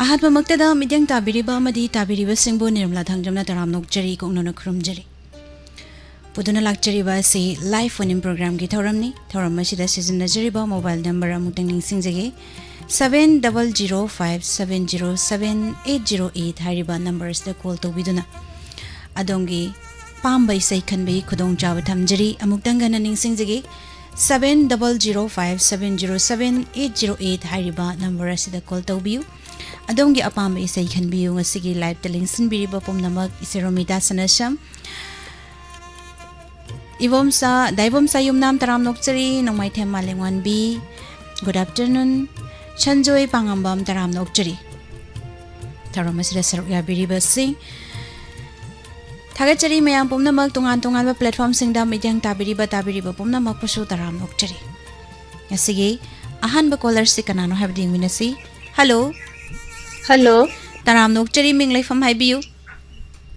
ꯑꯍꯥꯟꯕꯃꯛꯇꯗ ꯃꯤꯠꯌꯦꯡ ꯇꯥꯕꯤꯔꯤꯕ ꯑꯃꯗꯤ ꯇꯥꯕꯤꯔꯤꯕꯁꯤꯡꯕꯨ ꯅꯤꯔꯃꯂꯥ ꯊꯥꯡꯖꯝꯅ ꯇꯔꯥꯝ ꯅꯣꯛꯆꯔꯤ ꯀꯣꯛꯅꯅ ꯈꯨꯔꯨꯝꯖꯔꯤ ꯄꯨꯗꯨꯅ ꯂꯥꯛꯆꯔꯤꯕ ꯑꯁꯤ ꯂꯥꯏꯚ ꯐꯣꯟ ꯏꯟ ꯄ꯭ꯔꯣꯒ꯭ꯔꯥꯝꯒꯤ ꯊꯧꯔꯝꯅꯤ ꯊꯧꯔꯝ ꯑꯁꯤꯗ ꯁꯤꯖꯤꯟꯅꯖꯔꯤꯕ ꯃꯣꯕꯥꯏꯜ ꯅꯝꯕꯔ ꯑꯃꯨꯛꯇꯪ ꯅꯤꯡꯁꯤꯡꯖꯒꯦ 7005707808 ꯍꯥꯏꯔꯤꯕ ꯅꯝꯕꯔ ꯑꯁꯤꯗ ꯀꯣꯜ ꯇꯧꯕꯤꯗꯨꯅ ꯑꯗꯣꯝꯒꯤ ꯄꯥꯝꯕ ꯏꯁꯩ ꯈꯟꯕꯒꯤ ꯈꯨꯗꯣꯡꯆꯥꯕ ꯊꯝꯖꯔꯤ ꯑꯃꯨꯛꯇꯪ ꯍꯟꯅ ꯅꯤꯡꯁꯤꯡꯖꯒꯦ 7005707808 ꯍꯥꯏꯔꯤꯕ ꯅꯝꯕꯔ ꯑꯁꯤꯗ ꯀꯣꯜ ꯇꯧꯕꯤꯌꯨ ꯑꯗꯣꯝꯒꯤ ꯑꯄꯥꯝꯕ ꯏꯁꯩ ꯈꯟꯕꯤꯌꯨ ꯉꯁꯤꯒꯤ ꯂꯥꯏꯚꯇ ꯂꯦꯡꯁꯤꯟꯕꯤꯔꯤꯕ ꯄꯨꯝꯅꯃꯛ ꯏꯁꯩꯔꯣꯃꯤꯇꯥ ꯁꯅꯁꯝ इवोमसा दाइवोमसा युमनाम तराम नोकचरी नोंमाइथेम मालेंवानबी गुड आफ्टरनून छंजोय पांगंबम तराम नोकचरी थरम असिदा सरुक याबिरिबसिंग थागचरी मयाम पुमनमक तोंगान तोंगान प्लेटफॉर्म सिंगदा मिडियम ताबिरिबा पुमनमक पसु तराम नोकचरी ngasigi ahanba caller si kanano habding minasi hello hello taram nokchari minglai fam haibiu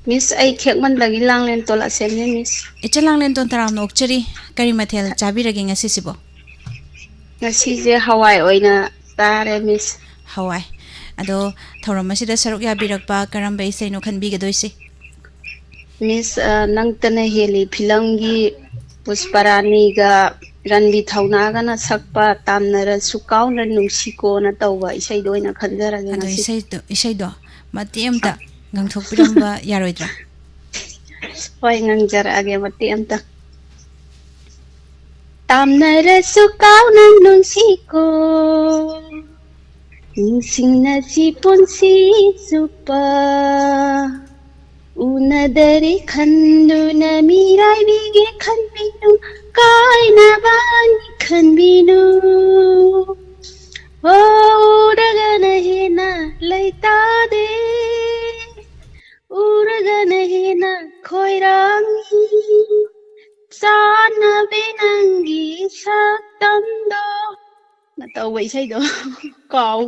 Miss I khekman lagi langlen tola semne Miss icha langlen ton taram nokchari kari mathel chabirage ngasi sibo ngasi je hawai oina tare Miss hawai ado thoram asida saruk ya birakpa karamba isai no khanbi ga doisi Miss nang tane heli film gi pusparani ga ranbi thauna ga na sakpa tamnara sukau na nungsiko na tawba isai doina khanjara ga ado ngasi isai do matiamta ngangthok piramba yaroidra hoi ngangjara age matiamta tamnara sukau na nungsiko ningsingna si punsi supa unadari khanduna mirai bige khanbinu kaina bani khanbinu uragana hena laita de uragana hena khoirangi sana benangi saktamdo na tawai sai do kaw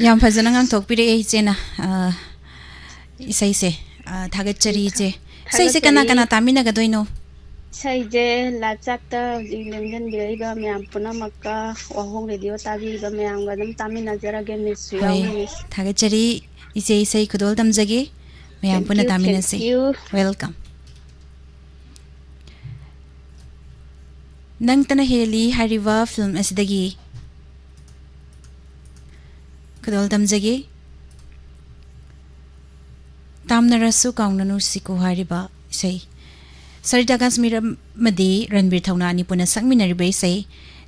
yam phajana ngangthok pire ei chena isai se thagachari che sai se kana kana tamina ga doino sai je la chapta jinglen beiba myam puna makka wahong radio tabi ba myam ga dam tamina jara ge miss yawi thagachari ise isai khudol damjage myam puna tamina se welcome nang tana heli hariwa film asidagi khudol damjage tamnarasu kaunanu siku hariba isai Sarita Kasmira Madi Ranbir Thauna ani puna sangminari bai sai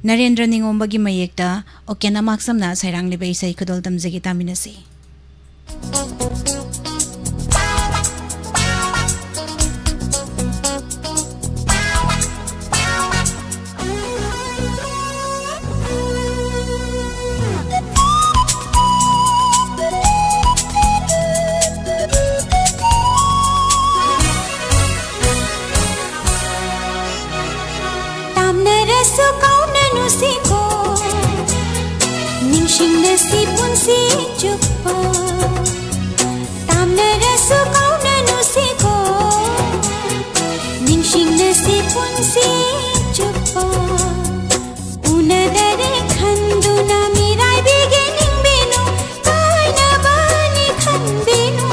Narendra Ningombagi mayekta okena maksamna sairang le bai sai khudol tamjagi taminasi si punsi chupa tamnara su kauna nu si ko ningsing na si punsi chupa unadare khanduna mirai beginning binu kaina bani khanbinu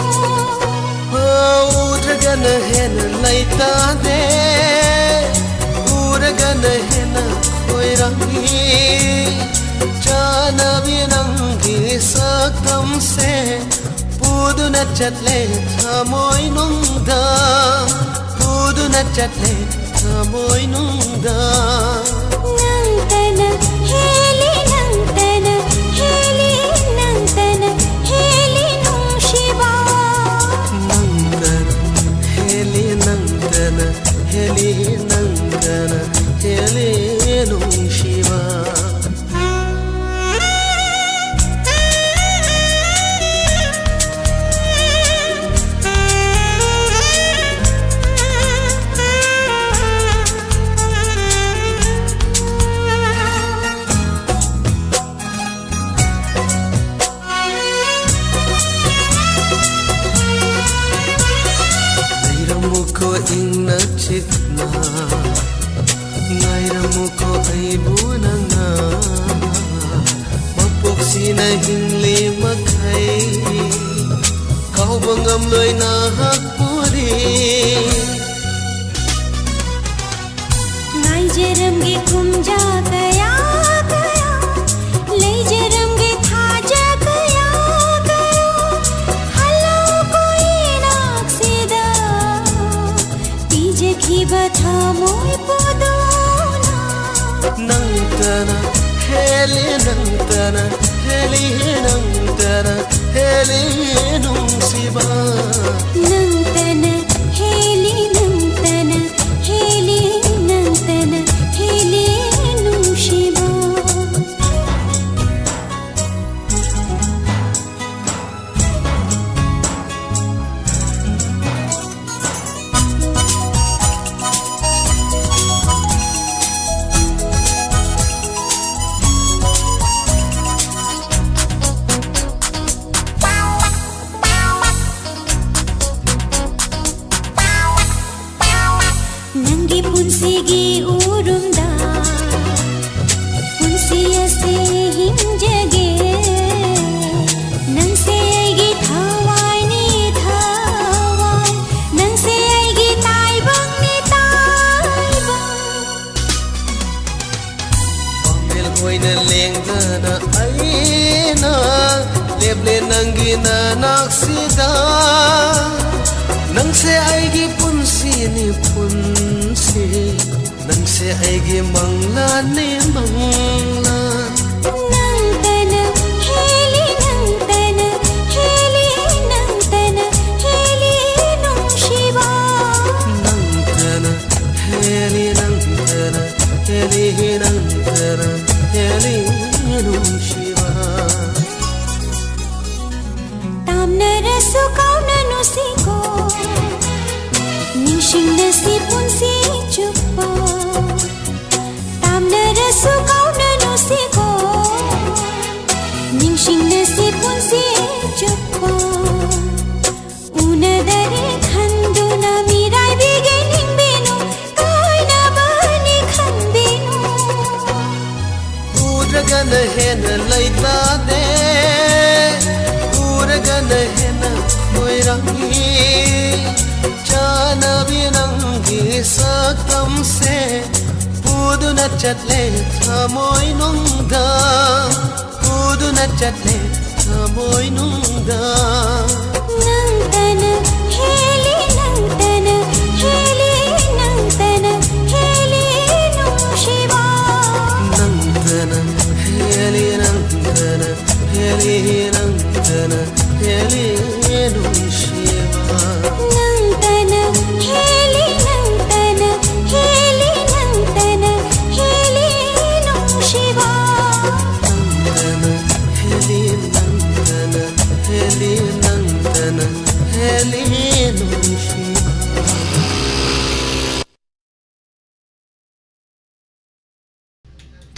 uragana hena laita de uragana hena khoirangi chana binangi sakam se puduna chatle thamoi nungda puduna chatle thamoi nungda nangtana heli nangtana heli nangtana heli nung shiva nangtana heli nangtana heli nangtana heli nung shiva na hingli makai kau bangam loi na hakpuri ngai jeramge kumja kaya kaya lei jeramge thaja kaya kaya halo koi naksida tije khiba thamoi podona nangtana heli nangtana heli nangtana heli nungsiba nangtana heli nangtana heli nangtana heli nushiba nangi punsigi urumda punsiya se himjage nang se aigi thawai ni thawai nang se aigi tai bang ni tai bang pamel hoina lengdana aina leble nangi na naksida nang se aigi punsi ni punsi nang se aigi mangla ni mangla nangtana heli nangtana heli nangtana heli nushiba nangtana heli nangtana heli nangtana heli nushiba tamnara sukauna nusiko ningshingna si punsi chuppa tamnara sukauna nusiko ningshingna si punsi chuppa unadare khanduna mirai bige ningbenu kaina bani khanbenu uragana hena laita de uragana hena moirangi chana binangi sakam se puduna chatle thamoi nungda puduna chatle thamoi nungda nangtana heli nangtana heli nangtana heli nushiba nangtana heli nangtana heli nangtana heli nushiba nangtana heli nangtana heli nangtana heli nushiba nangtana heli nangtana heli nangtana heli nushiba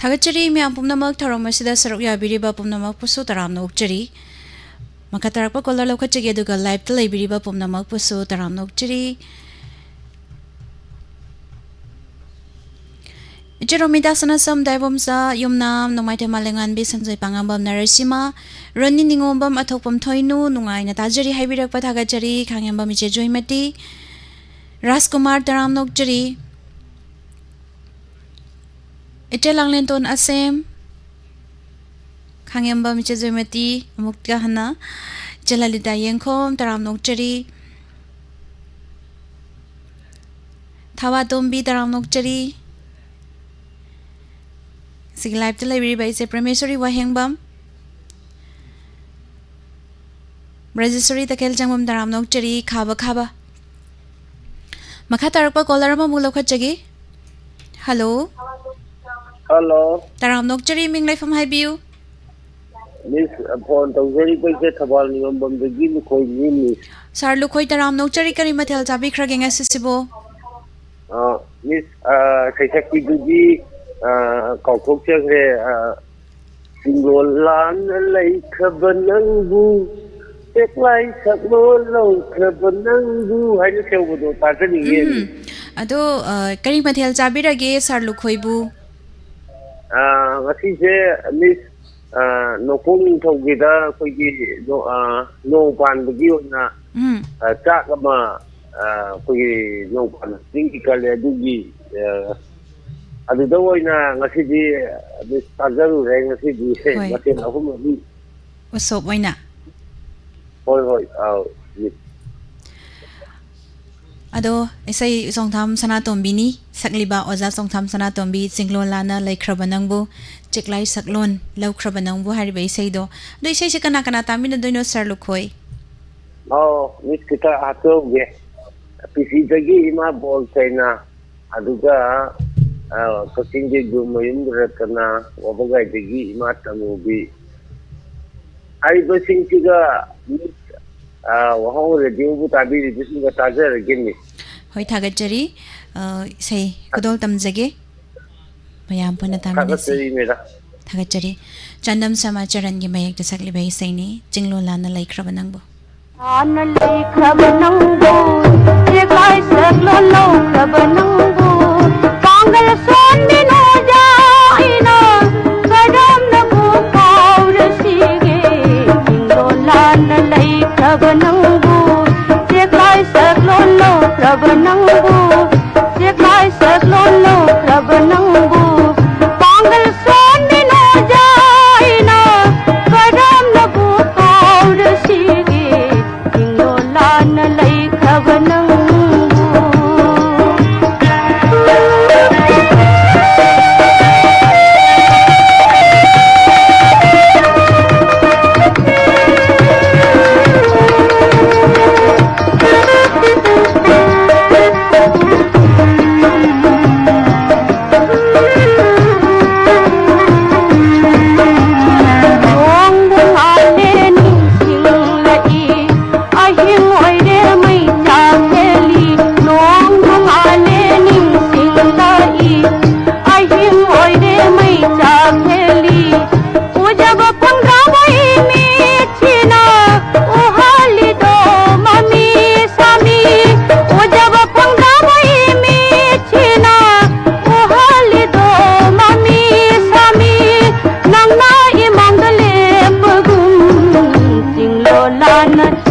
Thagachari miyam pumnamak tharomasida saruk yabiriba pumnamak pusu taramna ukchari makatarakpa kolar lokachagi aduga live ta laibiriba pumnamak pusu taramna ukchari Jeromida sanasam daibomsa yumnam nomaite malengan bi sanjay pangambam narasima rani ningombam athokpam thoinu nungai na tajari haibirakpa thagachari khangembam iche joimati Raskumar taramna ukchari Ite langlenton asem khangembam iche joimati mukta hana Jalalita yengkhom taramna ukchari Thawa tombi taramna ukchari Sig live to library by se Prameswari Wahengbam Brajaswari Takel Jangbam Daram Nokchari Khaba Khaba Makha Tarakpa Kolarama Mulokachagi Hello Hello, Taram Nokchari Ming Life from Highview Miss upon the very big Tabal Nimbam the Gil Koi Miss. Sar Lukoy Taram Nokchari Karimatel Tabi Kragging Assisibo Miss Kaisaki Guji Kokokche Singolan like Banangu. Take like Sabolo, Banangu. I just say what you're talking here. Ado Karimatel Tabirage Sar Lukoybu What is Miss ꯅꯣꯡꯄꯣꯛ ꯅꯤꯡꯊꯧꯒꯤꯗ ꯑꯩꯈꯣꯏꯒꯤ ꯅꯣꯡ ꯄꯥꯟꯕꯒꯤ ꯑꯣꯏꯅ ꯆꯥꯛ ꯑꯃ ꯑꯩꯈꯣꯏꯒꯤ ꯅꯣꯡ ꯄꯥꯟꯕ ꯆꯤꯡꯒꯤ ꯀꯜꯂꯦ ꯑꯗꯨꯒꯤ ꯑꯗꯨꯗ ꯑꯣꯏꯅ ꯉꯁꯤꯗꯤ ꯇꯥꯖꯔꯨꯔꯦ ꯉꯁꯤꯗꯤ ꯃꯊꯦꯜ ꯑꯍꯨꯝ ꯃꯔꯤ ꯎꯁꯣꯞ ꯑꯣꯏꯅ ꯍꯣꯏ ꯍꯣꯏ ꯑꯥꯎ ꯑꯗꯣ ꯏꯁꯩ ꯆꯣꯡꯊꯥꯝ ꯁꯅꯥꯇꯣꯝꯕꯤꯅꯤ ꯁꯛꯂꯤꯕ ꯑꯣꯖꯥ ꯆꯣꯡꯊꯥꯝ ꯁꯅꯥꯇꯣꯝꯕꯤ ꯆꯤꯡꯂꯣꯟ ꯂꯥꯟꯅ ꯂꯩꯈ꯭ꯔꯕ ꯅꯪꯕꯨ ꯆꯦꯛꯂꯥꯏ ꯁꯛꯂꯣꯟ ꯂꯧꯈ꯭ꯔꯕ ꯅꯪꯕꯨ ꯍꯥꯏꯔꯤꯕ ꯏꯁꯩꯗꯣ ꯑꯗꯣ ꯏꯁꯩꯁꯦ ꯀꯅꯥ ꯀꯅꯥ ꯇꯥꯃꯤꯟꯅꯗꯣꯏꯅꯣ ꯁꯥꯔ ꯂꯨꯈꯣꯏ ꯃꯤꯁ ꯈꯤꯇ ꯍꯥꯞꯆꯧꯒꯦ ꯄꯤꯁꯤꯗꯒꯤ ꯏꯃꯥ ꯕꯣꯜ ꯆꯩꯅꯥ ꯑꯗꯨꯒ ꯀꯛꯆꯤꯡꯒꯤ ꯒꯨꯔꯃꯌꯨꯝ ꯔꯇꯅꯥ ꯋꯥꯕꯒꯥꯏꯗꯒꯤ ꯏꯃꯥ ꯇꯃꯨꯕꯤ ꯍꯥꯏꯔꯤꯕꯁꯤꯡꯁꯤꯒ ꯋꯥꯍꯧ ꯔꯦꯗꯤꯑꯣꯕꯨ ꯇꯥꯕꯤꯔꯤꯕꯁꯤꯡꯒ ꯇꯥꯖꯔꯒꯦꯅꯤ ꯍꯣꯏ ꯊꯥꯒꯠꯆꯔꯤ ꯏꯁꯩ ꯈꯨꯗꯣꯜ ꯇꯝꯖꯒꯦ ꯃꯌꯥꯝ ꯄꯨꯟꯅ ꯇꯥꯃꯤꯟꯅꯁꯤ ꯊꯥꯒꯠꯆꯔꯤ ꯆꯥꯟꯗꯝ ꯁꯃꯥꯆꯔꯟꯒꯤ ꯃꯌꯦꯛꯇ ꯁꯛꯂꯤꯕ ꯏꯁꯩꯅꯤ ꯆꯤꯡꯂꯣꯟ ꯂꯥꯟꯅ ꯂꯩꯈ꯭ꯔꯕ ꯅꯪꯕꯨ ꯂꯥꯟꯅ ꯂꯩꯈ꯭ꯔꯕ ꯅꯪꯕꯨ ꯆꯦꯛꯂꯥꯏ ꯁꯛꯂꯣꯟ ꯂꯧꯈ꯭ꯔꯕ ꯅꯪꯕꯨ ꯄꯥꯡꯒꯜ ꯁꯣꯟꯃꯤꯟꯅꯣꯖꯥ ꯑꯩꯅ ꯀꯔꯝꯅꯕꯨ ꯀꯥꯎꯔꯁꯤꯒꯦ ꯆꯤꯡꯂꯣꯟ ꯂꯥꯟꯅ ꯂꯩꯈ꯭ꯔꯕ ꯅꯪꯕꯨ ꯆꯦꯛꯂꯥꯏ ꯁꯛꯂꯣꯟ ꯂꯧꯈ꯭ꯔꯕ ꯅꯪꯕꯨ ꯆꯦꯛꯂꯥꯏ ꯁꯛꯂꯣꯟ ꯂꯧꯈ꯭ꯔꯕ ꯅꯪꯕꯨ ꯄꯥꯡꯒꯜ ꯁꯣꯟꯃꯤꯟꯅꯣꯖꯥ ꯑꯩꯅ ꯀꯔꯝꯅꯕꯨ ꯀꯥꯎꯔꯁꯤꯒꯦ ꯆꯤꯡꯂꯣꯟ ꯂꯥꯟꯅ ꯂꯩꯈ꯭ꯔꯕ ꯅꯪꯕꯨ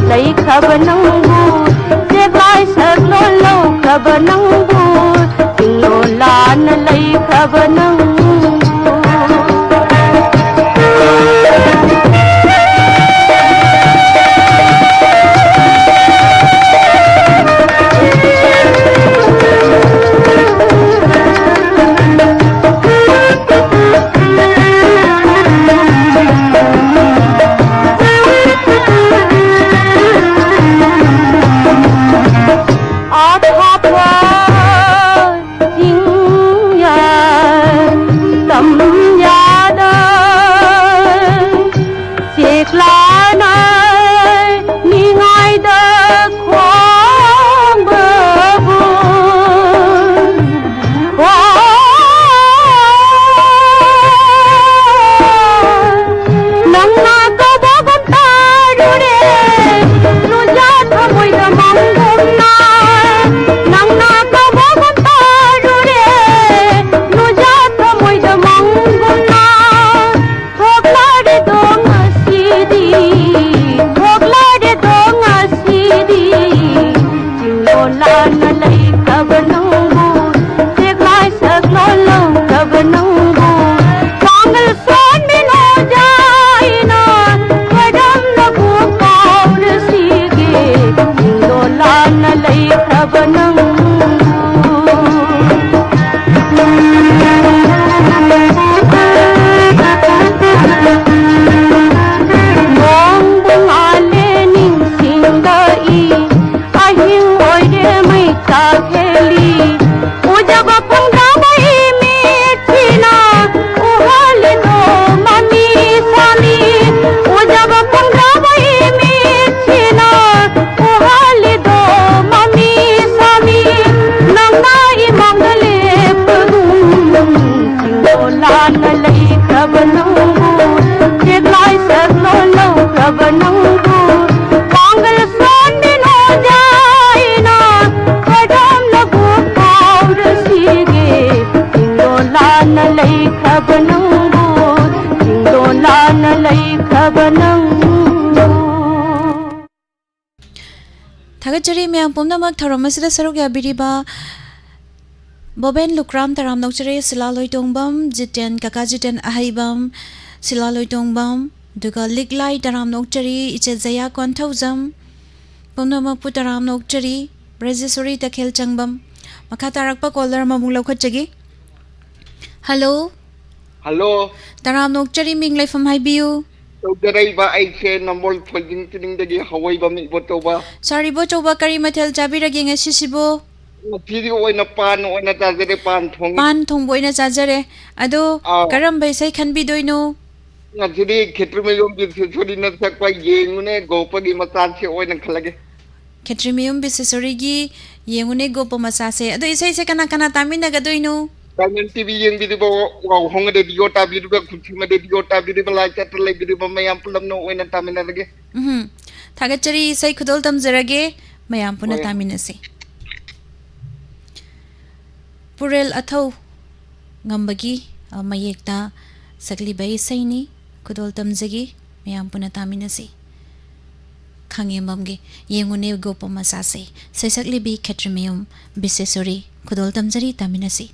ꯂꯩꯈ꯭ꯔꯕ ꯅꯪꯕꯨ ꯆꯦꯛꯂꯥꯏ ꯁꯛꯂꯣꯟ ꯂꯧꯈ꯭ꯔꯕ ꯅꯪꯕꯨ ꯆꯤꯡꯂꯣꯟ ꯂꯥꯟꯅ ꯂꯩꯈ꯭ꯔꯕ ꯅꯪꯕꯨ थागतचरी मैम पुमनमक थरमसदा सरुक याबिरिबा बोबेन लुक्राम तराम नौचरे सिला लोइतोंगबम जितेन काका जितेन अहाइबम सिला लोइतोंगबम दुगा लिगलाई तराम नौचरी इचे जया कोंथौजम पुमनमक पुतराम नौचरी ब्रेजेसोरी तखेल चंगबम मखा तारकपा कॉलर ममुंग लौखतचगी हेलो हेलो तराम नौचरी मिंग लेफम हाइबियु तौदरैबा ऐसे नम्बोल फोल्डिंग तिनिंगदगी हवैबा मिबो तौबा सारिबो चौबा करी मथेल चाबिरगे ngasiसिबो फिरी ओइना पान ओइना ताजरे पान थोंग पान थोंबोइना चाजरे अदो करम बैसै खनबिदोइनो ngasiri खेत्रमेयोम बिसोरी न सकपा येंगुने गोपगी मचासे ओइना खलगे खेत्रिमियम बिसेसोरीगी येंगुने गोप मसासे अदो इसै से कना कना तामिनगदोइनो Tangan TV yang di bawah wow honga de diota biru ba kucima de diota biru ba lai chat lai biru ba mayam pulam no oina tamina lage थागतचरी इसै खुदोल तमजरगे मयाम पुना तामिनसे पुरेल अथौ ngambagi mayekta sakli bai saini खुदोल तमजगी मयाम पुना तामिनसे खांगे ममगे येंगुने गोप मसासे सैसकली बि खेत्रिमियम बिसेसोरी खुदोल तमजरी तामिनसे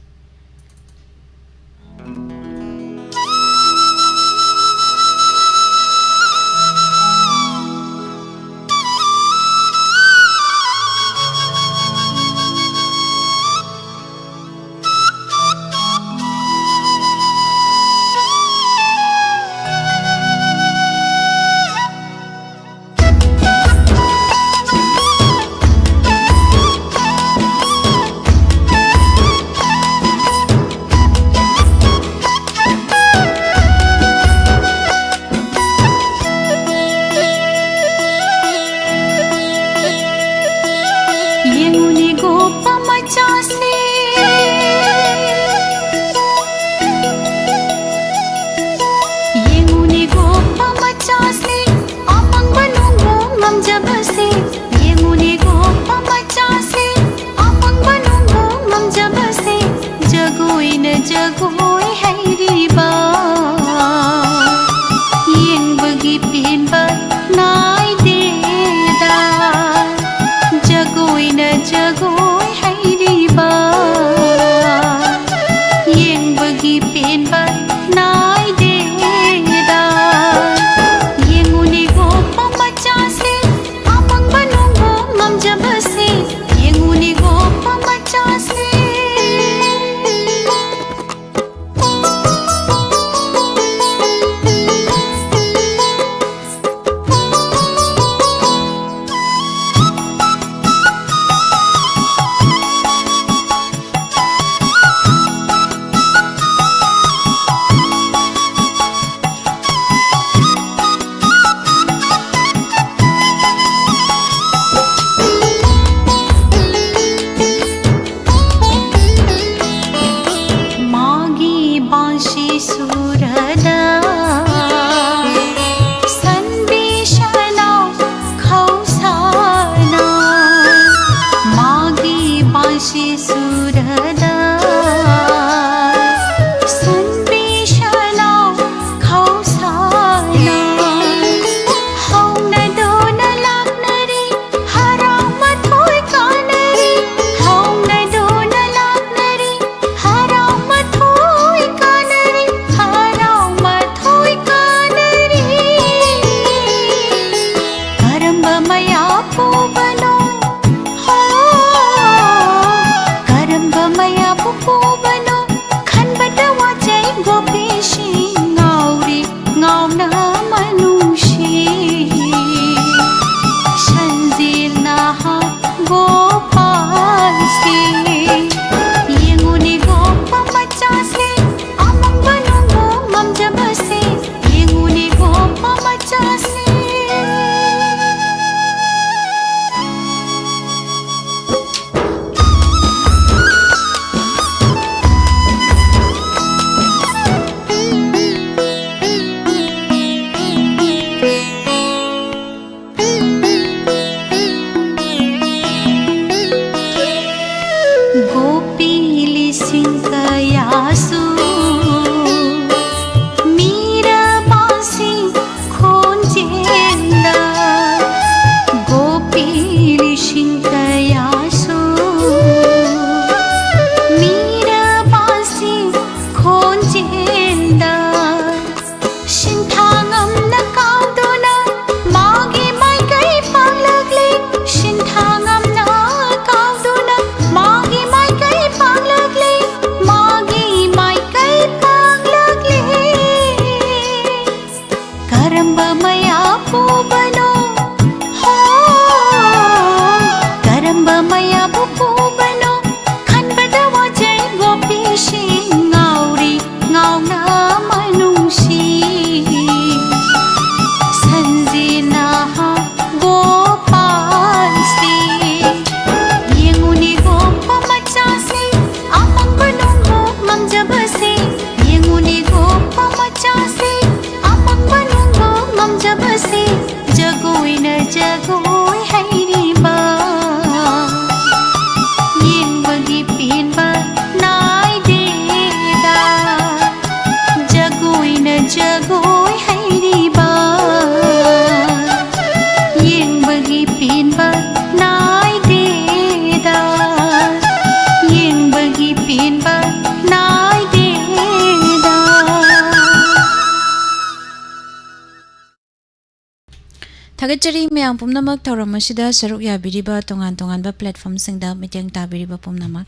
ꯊꯥꯒꯠꯆꯔꯤ ꯃꯌꯥꯝ ꯄꯨꯝꯅꯃꯛ ꯊꯧꯔꯝ ꯑꯁꯤꯗ ꯁꯔꯨꯛ ꯌꯥꯕꯤꯔꯤꯕ ꯇꯣꯉꯥꯟ ꯇꯣꯉꯥꯟꯕ ꯄ꯭ꯂꯦꯠꯐꯣꯔꯝꯁꯤꯡꯗ ꯃꯤꯠꯌꯦꯡ ꯇꯥꯕꯤꯔꯤꯕ ꯄꯨꯝꯅꯃꯛ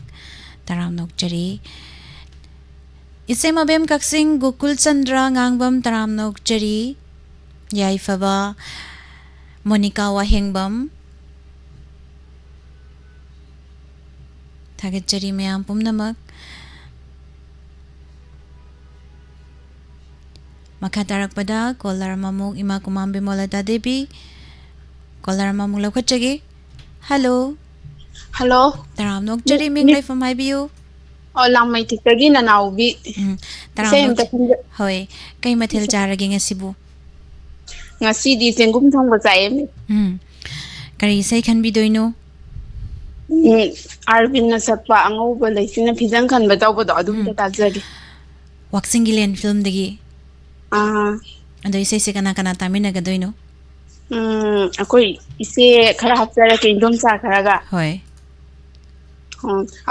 ꯇꯔꯥꯝ ꯅꯣꯛꯆꯔꯤ ꯏꯁꯩꯃꯕꯦꯝ ꯀꯛꯆꯤꯡ ꯒꯣꯀꯨꯜ ꯆꯟꯗ꯭ꯔ ꯉꯥꯡꯕꯝ ꯇꯔꯥꯝ ꯅꯣꯛꯆꯔꯤ ꯌꯥꯏꯐꯕ ꯃꯣꯅꯤꯀꯥ ꯋꯥꯍꯦꯡꯕꯝ ꯊꯥꯒꯠꯆꯔꯤ ꯃꯌꯥꯝ ꯄꯨꯝꯅꯃꯛ ꯃꯈꯥ ꯇꯥꯔꯛꯄꯗ ꯀꯣꯂꯔ ꯑꯃꯃꯨꯛ ꯏꯃꯥ ꯀꯨꯃꯥꯝ ꯕꯤꯃꯣꯂꯇꯥ ꯗꯦꯕꯤ ꯀꯣꯂꯔ ꯑꯃꯃꯨꯛ ꯂꯧꯈꯠꯆꯒꯦ ꯍꯜꯂꯣ ꯍꯜꯂꯣ ꯇꯔꯥꯝ ꯅꯣꯛꯆꯔꯤ ꯃꯤꯡ ꯂꯩꯐꯝ ꯍꯥꯏꯕꯤꯌꯨ ꯂꯥꯡꯃꯩ ꯊꯤꯛꯇꯒꯤ ꯅꯅꯥꯎꯕꯤ ꯇꯔꯥꯝ ꯏꯁꯩ ꯑꯝꯇ ꯅꯣꯛꯆ ꯍꯣꯏ ꯀꯩ ꯃꯊꯦꯜ ꯆꯥꯔꯒꯦ ꯉꯁꯤꯕꯨ ꯉꯁꯤꯗꯤ ꯆꯦꯡꯒꯨꯝ ꯊꯣꯡꯕ ꯆꯥꯏꯌꯦ ꯀꯔꯤ ꯏꯁꯩ ꯈꯟꯕꯤꯗꯣꯏꯅꯣ ꯑꯥꯔꯕꯤꯟꯅ ꯁꯛꯄ ꯑꯉꯧꯕ ꯂꯩꯆꯤꯟꯅ ꯐꯤꯖꯪ ꯈꯟꯕ ꯇꯧꯕꯗꯣ ꯑꯗꯨꯝꯇ ꯇꯥꯖꯒꯦ ꯋꯥꯛꯆꯤꯡꯒꯤ ꯂꯦꯟ ꯐꯤꯜꯝꯗꯒꯤ ꯑꯥ ꯑꯗꯣ ꯏꯁꯩꯁꯦ ꯀꯅꯥ ꯀꯅꯥ ꯇꯥꯃꯤꯟꯅꯒꯗꯣꯏꯅꯣ ꯑꯩꯈꯣꯏ ꯏꯆꯦ ꯈꯔ ꯍꯥꯞꯆꯔꯛꯀꯦ ꯏꯟꯗꯣꯝꯆꯥ ꯈꯔꯒ ꯍꯣꯏ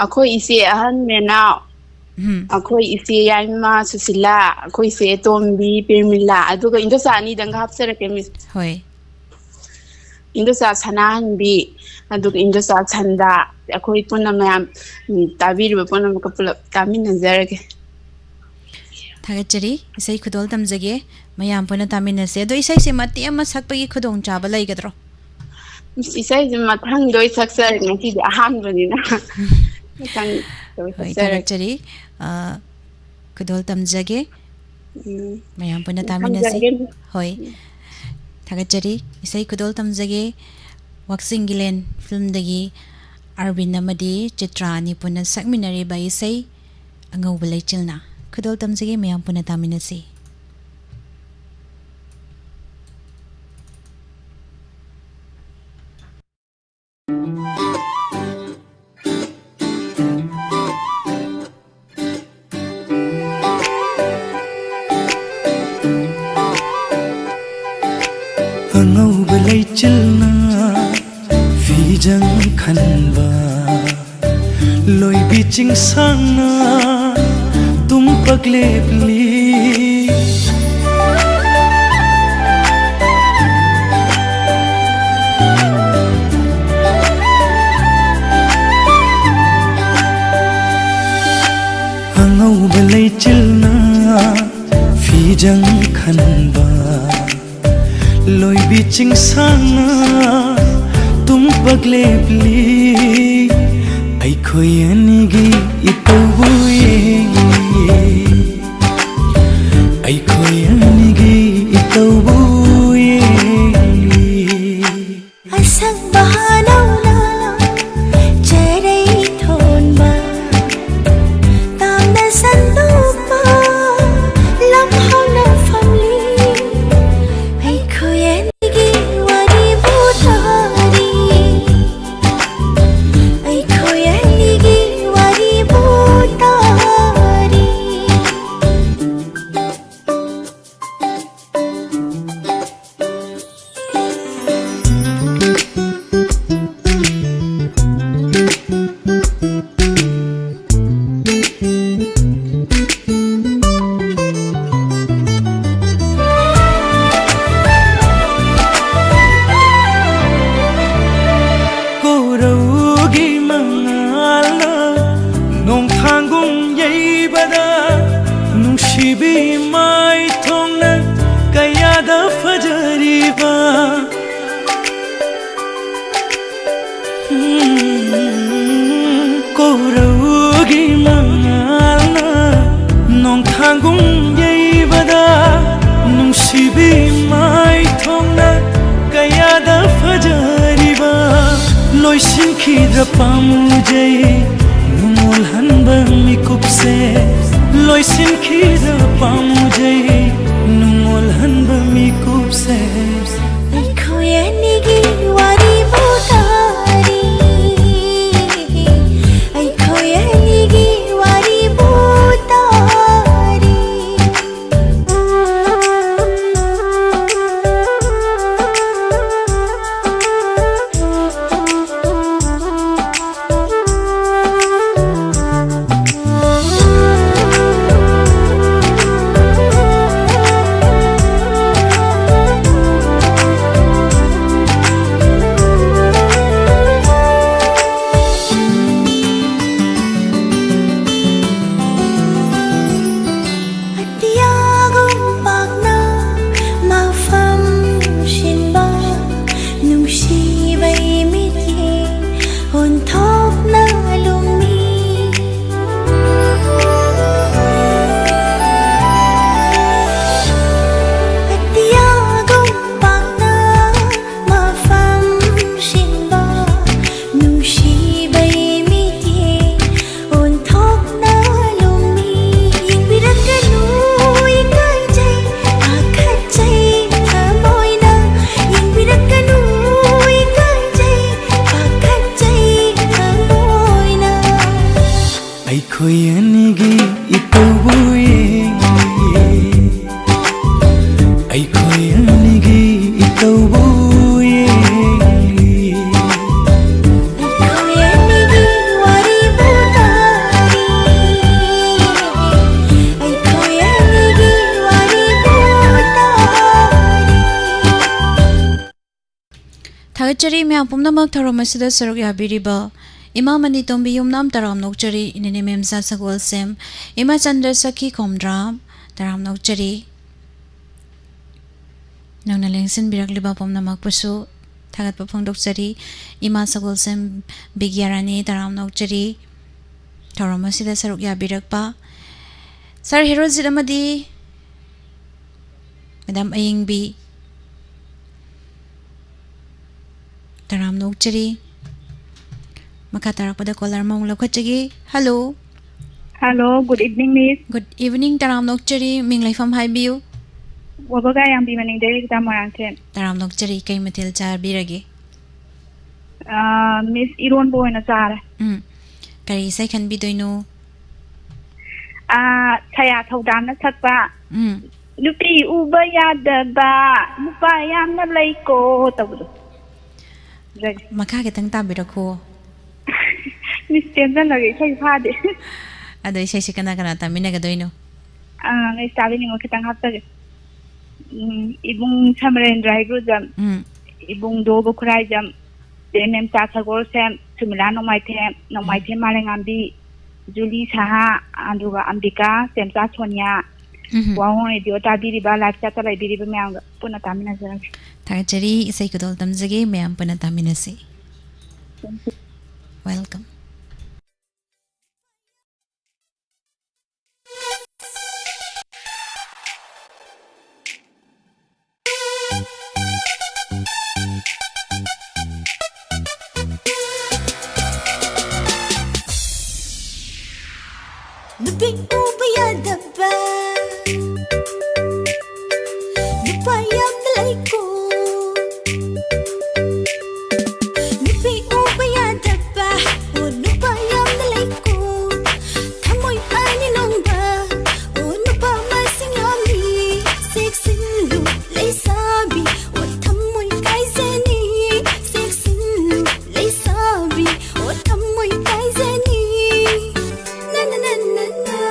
ꯑꯩꯈꯣꯏ ꯏꯆꯦ ꯑꯍꯟ ꯃꯦꯅꯥꯎ ꯑꯩꯈꯣꯏ ꯏꯆꯦ ꯌꯥꯏꯃ ꯁꯨꯁꯤꯂꯥ ꯑꯩꯈꯣꯏ ꯏꯆꯦ ꯇꯣꯝꯕꯤ ꯄꯦꯔꯃꯤꯂꯥ ꯑꯗꯨꯒ ꯏꯟꯗꯣꯆꯥ ꯑꯅꯤꯗꯪꯒ ꯍꯥꯞꯆꯔꯛꯀꯦ ꯃꯤꯁ ꯍꯣꯏ ꯏꯟꯗꯣꯆꯥ ꯁꯅꯥꯍꯟꯕꯤ ꯑꯗꯨꯒ ꯏꯟꯗꯣꯆꯥ ꯁꯟꯗꯥ ꯑꯩꯈꯣꯏ ꯄꯨꯟꯅ ꯃꯌꯥꯝ ꯇꯥꯕꯤꯔꯤꯕ ꯄꯨꯝꯅꯃꯛꯀ ꯄꯨꯂꯞ ꯇꯥꯃꯤꯟꯅꯖꯔꯒꯦ ꯊꯥꯒꯠꯆꯔꯤ ꯏꯁꯩ ꯈꯨꯗꯣꯜ ꯇꯝꯖꯒꯦ ꯃꯌꯥꯝ ꯄꯨꯟꯅ ꯇꯥꯃꯤꯟꯅꯁꯦ ꯑꯗꯣ ꯏꯁꯩꯁꯦ ꯃꯇꯦꯛ ꯑꯃ ꯁꯛꯄꯒꯤ ꯈꯨꯗꯣꯡꯆꯥꯕ ꯂꯩꯒꯗ꯭ꯔꯣ ꯏꯁꯩꯁꯦ ꯃꯊꯪꯗ ꯑꯣꯏ ꯁꯛꯆꯔꯒꯦ ꯉꯁꯤꯗꯤ ꯑꯍꯥꯟꯕꯅꯤꯅ ꯃꯊꯪ ꯍꯣꯏ ꯁꯛꯆꯔꯒꯦ ꯊꯥꯒꯠꯆꯔꯤ ꯈꯨꯗꯣꯜ ꯇꯝꯖꯒꯦ ꯃꯌꯥꯝ ꯄꯨꯟꯅ ꯇꯥꯃꯤꯟꯅꯁꯤ ꯊꯝꯖꯔꯒꯦ ꯍꯣꯏ ꯊꯥꯒꯠꯆꯔꯤ ꯏꯁꯩ ꯈꯨꯗꯣꯜ ꯇꯝꯖꯒꯦ ꯋꯥꯛꯆꯤꯡꯒꯤ ꯂꯦꯟ ꯐꯤꯜꯝꯗꯒꯤ ꯑꯔꯕꯤꯟ ꯑꯃꯗꯤ ꯆꯤꯇ꯭ꯔꯥ ꯑꯅꯤ ꯄꯨꯟꯅ ꯁꯛꯃꯤꯟꯅꯔꯤꯕ ꯏꯁꯩ ꯑꯉꯧꯕ ꯂꯩꯆꯤꯜꯅ ꯈꯨꯗꯣꯜ ꯇꯝꯖꯒꯦ ꯃꯌꯥꯝ ꯄꯨꯟꯅ ꯇꯥꯃꯤꯟꯅꯁꯤ ꯑꯉꯧꯕ ꯂꯩꯆꯤꯜꯅ ꯐꯤꯖꯪ ꯈꯟꯕ ꯂꯣꯏꯕꯤ ꯆꯤꯡꯁꯥꯡꯅ ꯇꯨꯝꯄꯛ ꯂꯦꯞꯂꯤ ꯑꯉꯧꯕ ꯂꯩꯆꯤꯜꯅ ꯐꯤꯖꯪ ꯈꯟꯕ ꯂꯣꯏꯕꯤ ꯆꯤꯡꯁꯥꯡꯅ ꯇꯨꯝꯄꯛ ꯂꯦꯞꯂꯤ ꯑꯩꯈꯣꯏ ꯑꯅꯤꯒꯤ ꯏꯇꯧꯕꯨ ꯌꯦꯡꯂꯤ ꯑꯩꯈꯣꯏ ꯑꯅꯤꯒꯤ ꯏꯇꯧꯕꯨ ꯌꯦꯡꯂꯤ ꯑꯁꯛ ꯕꯍꯥꯅꯧꯅ ꯆꯔꯩ ꯊꯣꯟꯕ ꯇꯥꯝꯅ ꯁꯟꯗꯣꯛꯄ ꯂꯝꯍꯥꯎꯅ ꯐꯝꯂꯤ ꯑꯩꯈꯣꯏ ꯑꯅꯤꯒꯤ ꯋꯥꯔꯤꯕꯨ ꯇꯥꯔꯤ ꯑꯩꯈꯣꯏ ꯑꯅꯤꯒꯤ ꯋꯥꯔꯤꯕꯨ ꯇꯥꯔꯤ ꯀꯣꯔꯧꯒꯤ ꯃꯉꯥꯜꯅ ꯅꯣꯡꯊꯥꯡꯒꯨꯝ ꯌꯩꯕꯗ ꯅꯨꯡꯁꯤꯕꯤ ꯃꯥꯏꯊꯣꯡꯅ ꯀꯌꯥꯗ ꯐꯖꯔꯤꯕ ꯀꯣꯔꯧꯒꯤ ꯃꯉꯥꯜꯅ ꯅꯣꯡꯊꯥꯡꯒꯨꯝ ꯌꯩꯕꯗ ꯅꯨꯡꯁꯤꯕꯤ ꯃꯥꯏꯊꯣꯡꯅ ꯀꯌꯥꯗ ꯐꯖꯔꯤꯕ ꯂꯣꯏꯁꯤꯟꯈꯤꯗ꯭ꯔ ꯄꯥꯝꯃꯨꯖꯩ ꯅꯨꯡꯉꯣꯜꯍꯟꯕ ꯃꯤꯀꯨꯞꯁꯦ ꯂꯣꯏꯁꯤꯟꯈꯤꯗ꯭ꯔ ꯄꯥꯝꯃꯨꯖꯩ ꯅꯨꯡꯉꯣꯜꯍꯟꯕ ꯃꯤꯀꯨꯞꯁꯦ ꯑꯩꯈꯣꯏ ꯑꯅꯤꯒꯤ ꯋꯥꯔꯤꯕꯨ ꯇꯥꯔꯤ ꯑꯩꯈꯣꯏ ꯑꯅꯤꯒꯤ ꯋꯥꯔꯤꯕꯨ ꯇꯥꯔꯤ Thagachari mya pumnamak tharamasida saruk yabiriba Ima mani tombi yumnam taram nokchari inini memsa sagol sem Ima chandra sakhi komdram taram nokchari Nangna lengsin birakliba pumnamak pusu Thagat papang dokchari Ima sagol sem bigyarani taram nokchari tharamasida saruk yabirakpa Sar hero zidamadi Madam Ayingbi Taram nokchari Makatarak pada caller mong lakachagi. Hello. Hello, good evening, Miss. Good evening Taram nokchari minglay fam haibiu. Wabaga yang bimaning dari kita marangken. Taram nokchari kay matil char biragi. Miss Iron boy na sara. Kari say kan bidoino. Saya thaudam na sakpa. Nupi uba yadaba, nupa yam na laiko tawdo. Makakitang tabirako. Miss Tenza lagi saya pade. Adoy say si kana minagadoino. Miss sabi ningo kitang hapta. Ibung samarin dry group jam. Ibung dobo kurai jam. Denem tasagor sem sumila no mai them maling ambi Julie Saha anduga ambika semsa Sonia. Wahong radio tabiri ba live chat lai biri ba myang puna tamina jara. Thagachari isay kudol tamjage mayam pana taminasi. Welcome. Nupi ubayadaba Nupayam nalayko Nupi ubayadaba O nupayam nalayko Tamoy aninong ba O nupamasingami Seksinlu lay sabi O tamoy kaizeni Seksinlu lay sabi O tamoy kaizeni La la la la la la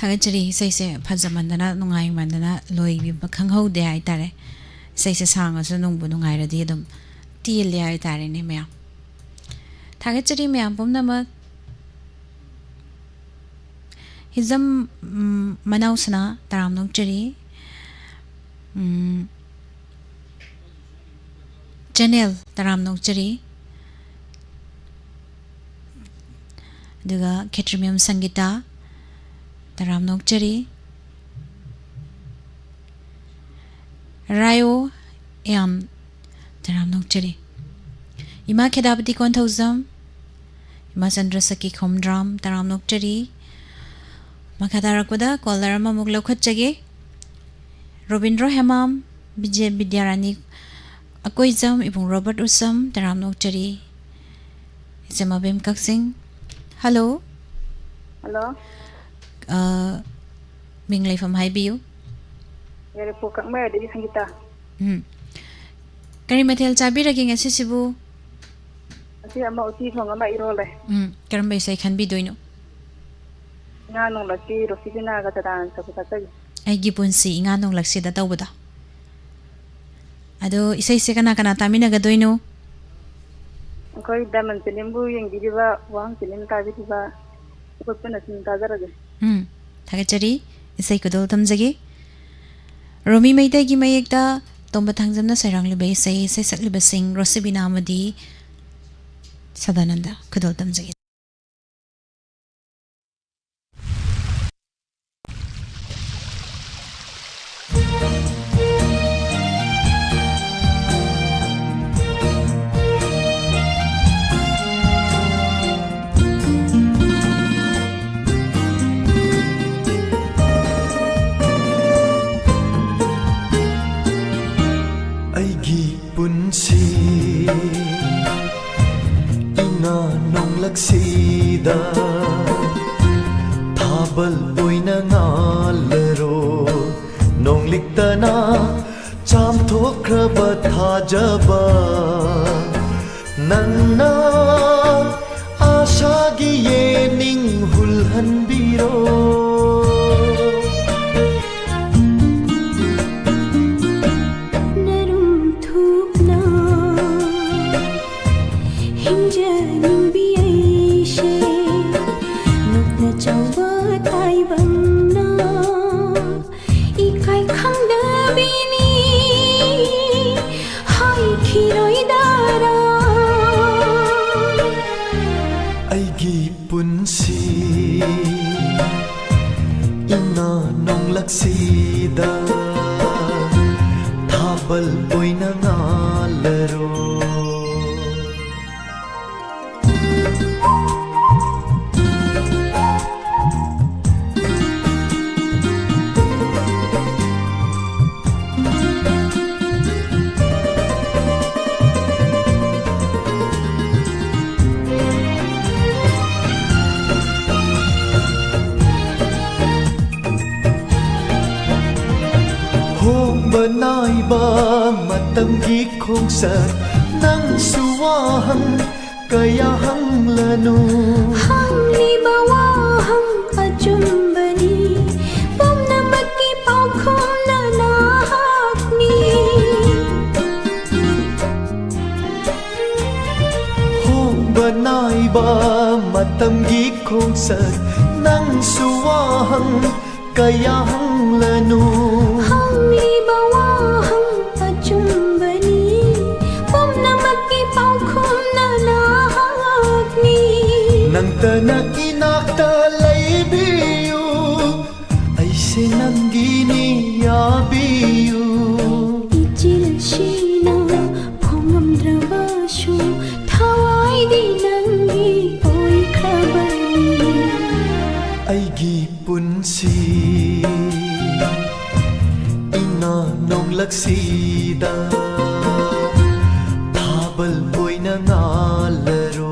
थागचरी इसे फजमंदना नुंगाई मंदना लोई खंगहौदे हाइतारे इसे सांगसु नुंगबु नुंगाइरदि अदुम टीले हाइतारे ने ma'am थागचरी ma'am पुमनम Hijam मनाउसना तराम नोंगचरी channel तराम नोंगचरी दुगा खेट्रिमियम संगीता तराम नोंगचरी रायो M तराम नोंगचरी इमा खेदापति कोंथौजम इमा चंद्रसकी खोमड्राम तराम नोंगचरी मखादारकपदा कॉलर अममुक लौखटजगे रविंद्र हेमाम विजय विद्यारानी अकोइजम इबुंग रॉबर्ट उसम तराम नोंगचरी इजमाबेम कक्सिंग हेलो हेलो मिंगलाई फम हाइबियु यारे पोकक मैं देवी संगीता करी मथेल चाबिरगे ngasiसिबु asi ama uti thong ama irole करम बैसाई खनबिदोइनो nga nong laki rosibina ga tadan sabuta tagi आइगी पुंसी इंगा नोंग लक्सीदा तौबदा अदो इसै से कना कना तामिनगदोइनो koi daman filimbu yang gidiba wang filim tabidiba kopena sin tajarage थागचरी इसै कदो तमजगे रोमी मैदागी मयेकदा तोंबा थांजमना सैरांगलिबे इसै इसै सकलिबा सिंग रोसिबिना मदी सदानंदा कदो तमजगे पुंसी इना नोंगलक्सीदा थाबल ओइना ngalaro नोंगलिक्तना चामथोख्रबा थाजबा नन्ना आशागी ये निंग हुलहनबिरो Sida thabal oina ngalaro Banaiba matamgi khongsa nang suwahang kaya hang lanu hang ni bawahang ajumbani pom na maki pau khom na nahakni Hong banaiba matamgi khongsa nang suwahang kaya hang lanu Nang inakta laybiyu ay sinanggini yabiyu Ijil shina pongam drabashu thawai di nangi oi khabani ay gipunsi ina nong laksida thabal boy na ngalaro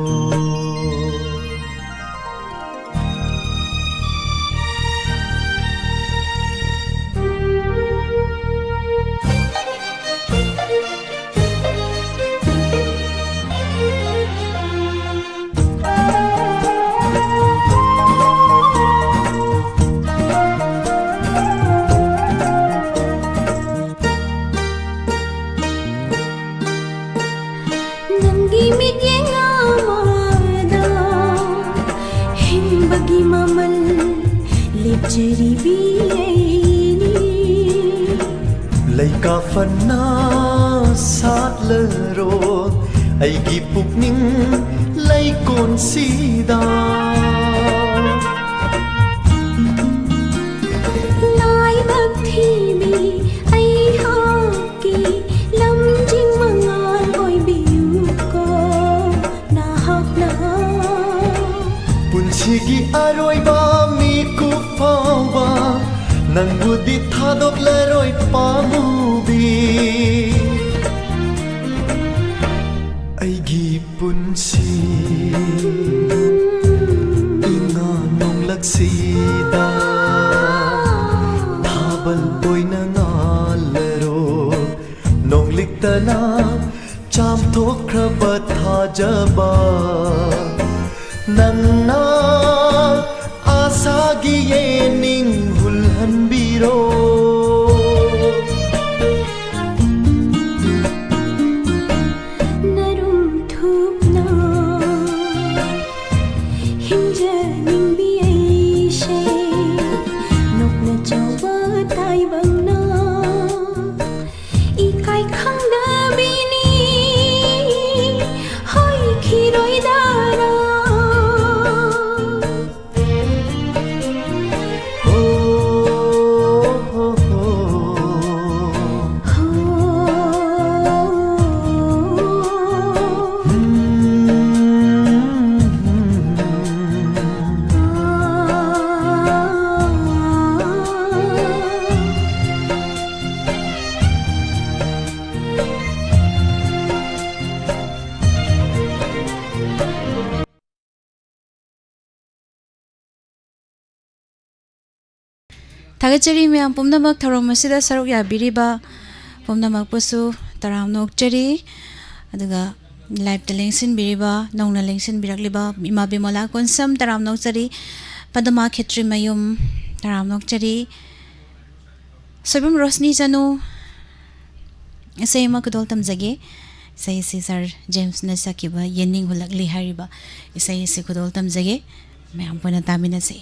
Laika fanna satlero aigi pukning laikon sida Lai bak thibi ai haki lam jing mangal oi biu ko na hak na Punsigi aroi ba mi ku pawa nang budi thadok leroi pamubi aigi punsi inga nong laksida thabal poina ngalero nong liktana cham thokraba thajaba nanna asagi yening hulhan biro narum thup na hinja ning bi ai she nok na chawa tai bang na I kai khang da bi ni hoi khi roi da ra Thagachari myam pumnamak tharom masida saruk ya biriba pumnamak pusu taram nokchari aduga live telengsin biriba nongna lengsin birakliba ima bimola konsam taram nokchari padama khetri mayum taram nokchari sobim rosni janu isai ma kudol tamjage isai sir James na sakiba yening hulakli hariba isai se kudol tamjage myam pona tamina se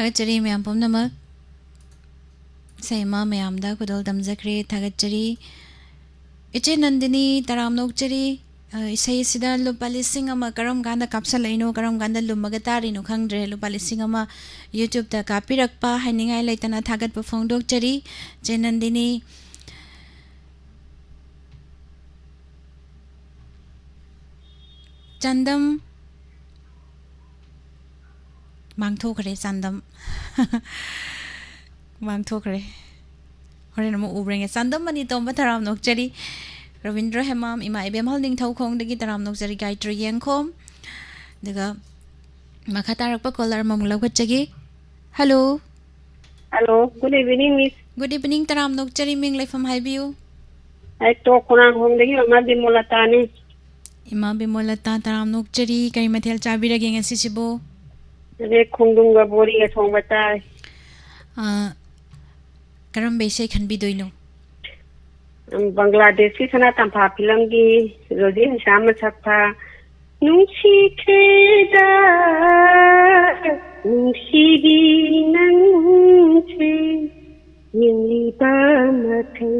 थागतचरी मैम पुनमक सैमा मैमदा खुदल तमजख्रे थागतचरी इचे नंदिनी तरामनोकचरी इसै सिदा लुपा लिसिंग अमा करम गांदा कापसलैनो करम गांदा लुमगा तारिनो खंगद्रे लुपा लिसिंग अमा यूट्यूब ता कापिरकपा हाइनिंगाय लैतना थागतप फोंदोकचरी चे नंदिनी चंदम मांगथोखरे चंदम मांगथोखरे होरेन मो उब्रेंगे चंदम मनी तोंबा तरामनोकचरी रविंद्र हेमाम इमा इबेम हल निंगथौ खोंगदगी तरामनोकचरी गायत्री येंखोम दगा मखा तारकपा कॉलर ममुलौखचगी hello hello good evening miss good evening तरामनोकचरी मिंग लेफम हाइबियू आई तो खुना होंदगी अमा बिमोलतानी इमा बिमोलता तरामनोकचरी कई मथेल चाबिरगे ngasiसिबो रे खुंदुंगा बोरी के थोंग बताय करम बेसे खनबिदोइनो बांग्लादेश की सना तंफा फिल्म की रोजी शाम छपा नुशी खेदा नुशी भी नंचे मिली बामथे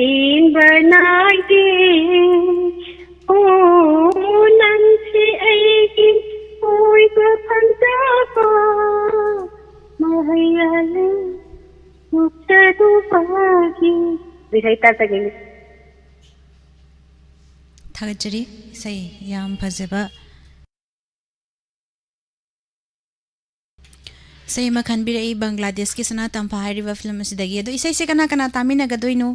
इन बनाई दे ओ नंचे ऐगी ओई बफंजाबा महयाले मुक्तदु पागी विषयता सकेंगे थागतचरी सही याम फजेबा सही मखन बिरई बांग्लादेश की सना तंफा हाइरिबा फिल्म सिदगी दो इसै से कना कना तामिना गदोइनो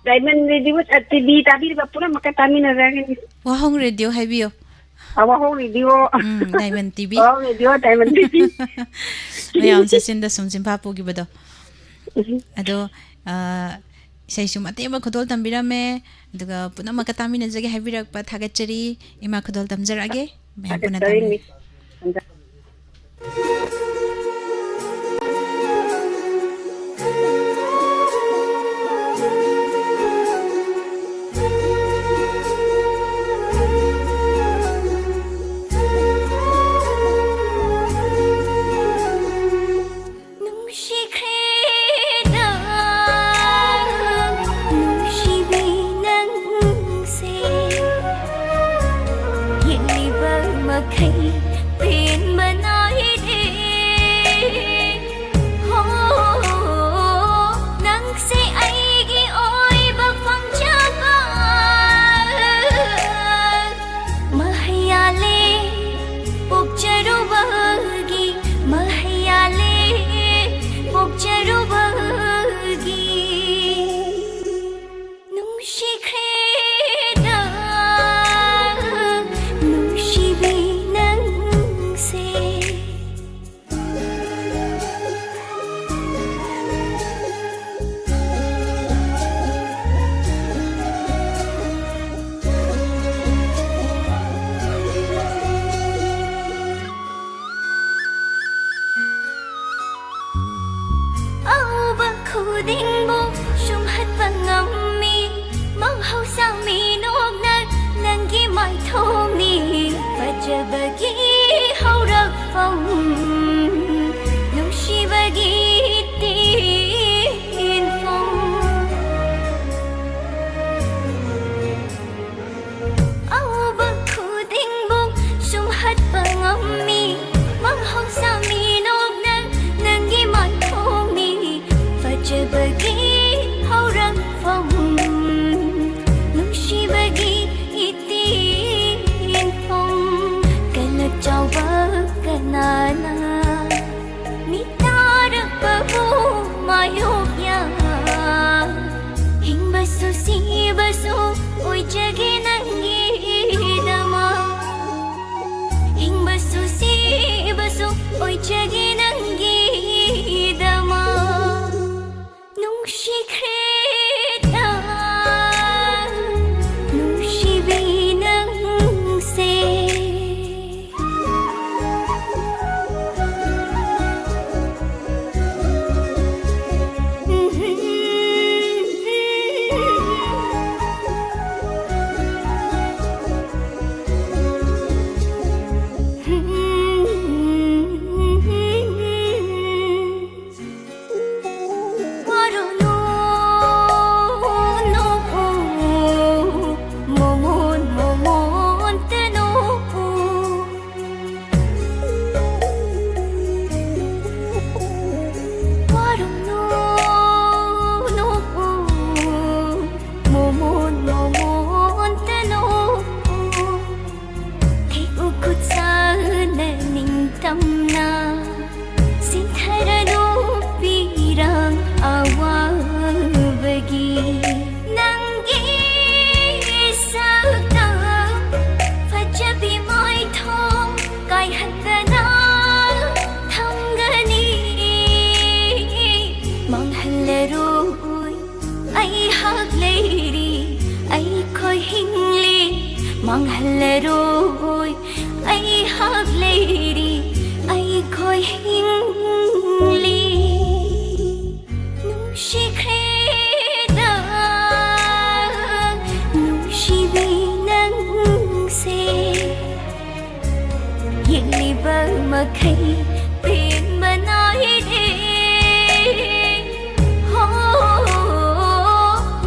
डायमंड रेडियो टीवी ताबीर पूरा मका तामिना रगे वाहोंग radio हाइबियो awa ho video Diamond TV oh video Diamond TV mayam se sinda sum simpa pogi bado ado sai sum ateba khodol tambirame aduga puna makatami na jage habirak pa thagachari ima khodol tamjarage mayam puna tami ꯃꯥꯡꯍꯜꯂꯔꯣꯏ ꯑꯩꯍꯥꯛ ꯂꯩꯔꯤ ꯑꯩꯈꯣꯏ ꯍꯤꯡꯂꯤ ꯅꯨꯡꯁꯤꯈ꯭ꯔꯦꯗ ꯅꯨꯡꯁꯤꯕꯤ ꯅꯪꯁꯦ ꯌꯦꯡꯂꯤꯕ ꯃꯈꯩ ꯄꯦꯟꯕ ꯅꯥꯏꯗꯦ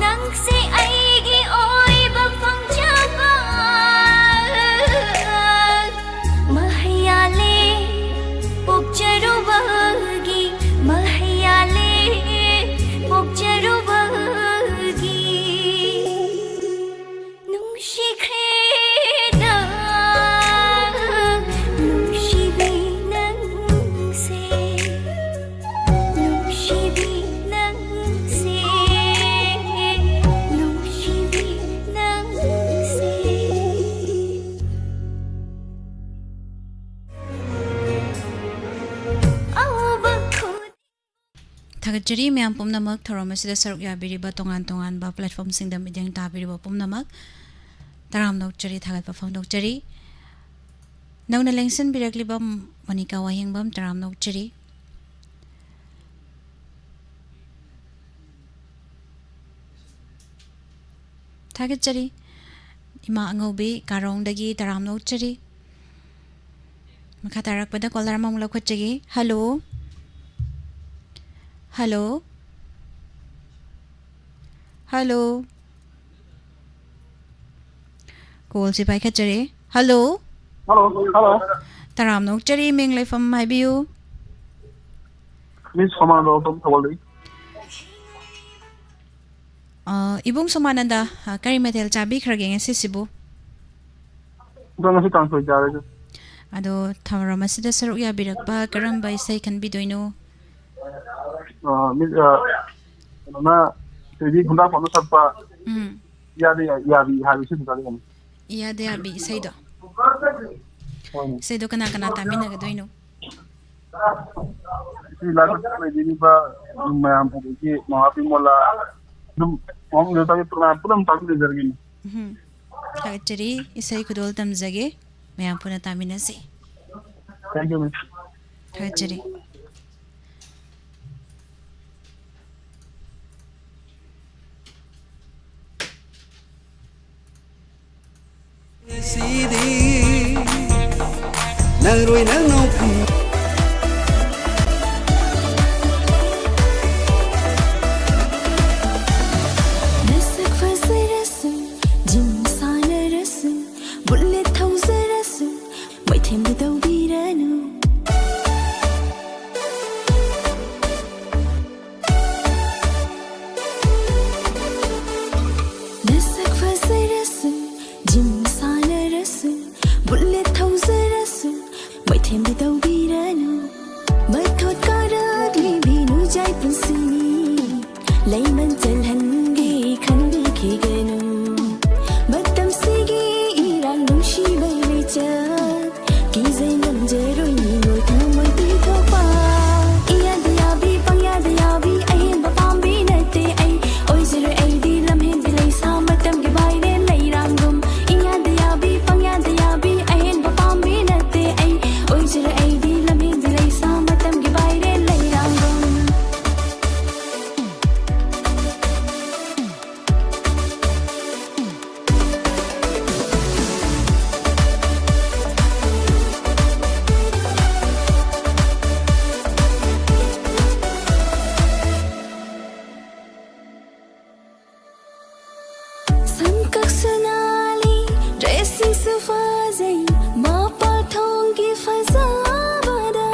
ꯅꯪꯁꯦ ꯑꯩꯒꯤ ꯑꯣꯏꯕ ꯐꯪꯖꯕ ꯃꯍꯩꯌꯥꯜꯂꯦ ꯄꯣꯛꯆꯔꯨꯕꯒꯤ ꯃꯍꯩꯌꯥꯜꯂꯦ ꯄꯣꯛꯆꯔꯨꯕꯒꯤ ꯅꯨꯡꯁꯤꯈ꯭ꯔꯦꯗ ꯅꯨꯡꯁꯤꯕꯤ ꯅꯪꯁꯦ ꯅꯨꯡꯁꯤꯕꯤ ꯅꯪꯁꯦ ꯅꯨꯡꯁꯤꯕꯤ ꯅꯪꯁꯦ ꯑꯋꯥꯕ Thagachari miyam pumnamak thoromasida saruk yabiriba tongan ba platform singda midyang tabiriba pumnamak taram nokchari thagat pa phang nokchari nangna lengsen birakliba Monica Wahingbam taram nokchari Thagachari ima angobi karong dagi taram nokchari makatarak pada kolar mamula khotchagi hello Hello. Hello. Call si pai khachare. Hello. Hello. Taram nok chari ming lai fam hai biu. Miss Commando from Tawali. Ibung Somananda kari metel chabi khrage ngasi sibu. Don't know if I'm so jarred. Ado thamara masida saruk ya birakpa karam bai sai kan bidoino. Miss na jadi gunda fono sabpa yadi hari sih kali ini. Iya de abi saido. Saido kana tamina ga doino. Sila jadi ba mayam pagi maaf mola dum om jota ke puram tak jadi. Thagachari isai kudol tamjage mayam puna tamina se. Thank you, Miss. Thagachari nang roi nang nau pi Nasak fazarasu jim sanarasu bullet thausarasu mai them bi dau biranu Nasak fazarasu jim sanarasu bullet thausarasu mai them bi dau biranu mai thot karak li binu jai punsini layman jalhange khandi khiganu matam sigi irang nushi bai lechat ki zai namjaroi ni ngoi thamai ti thopa iya daya bi pangya daya bi ahin ba pambi nate ai oi zare ai di lamhen di lai sa matam ge bai ne lai rangum iya daya bi pangya daya bi ahin ba pambi nate ai oi zare ai di lamhen di lai sa matam ge bai ne lai rangum Sankak sunali dressing su fazai mapa thongi fazabada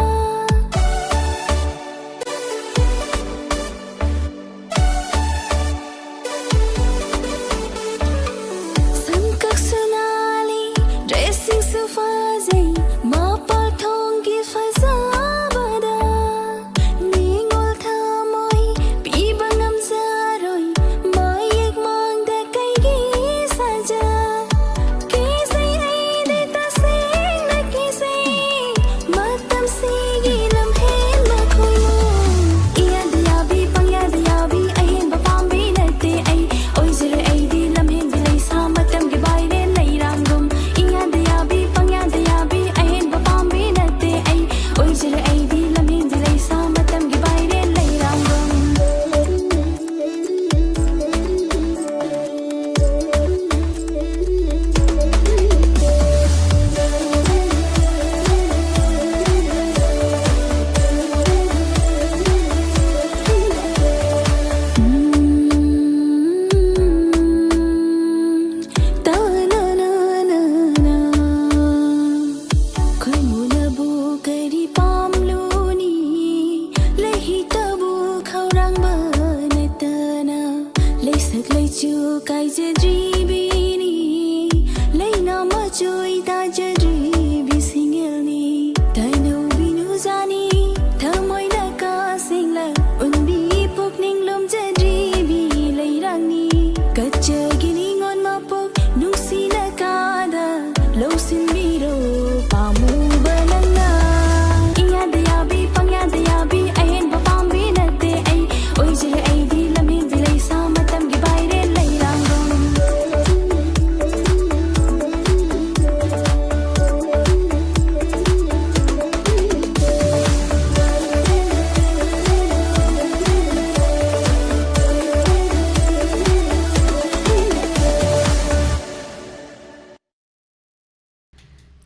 Sankak sunali dressing su fazai mapa thongi fazabada ningol thamoi pibangam zaroi mayek mangda kai gi saja ke sai ai de tas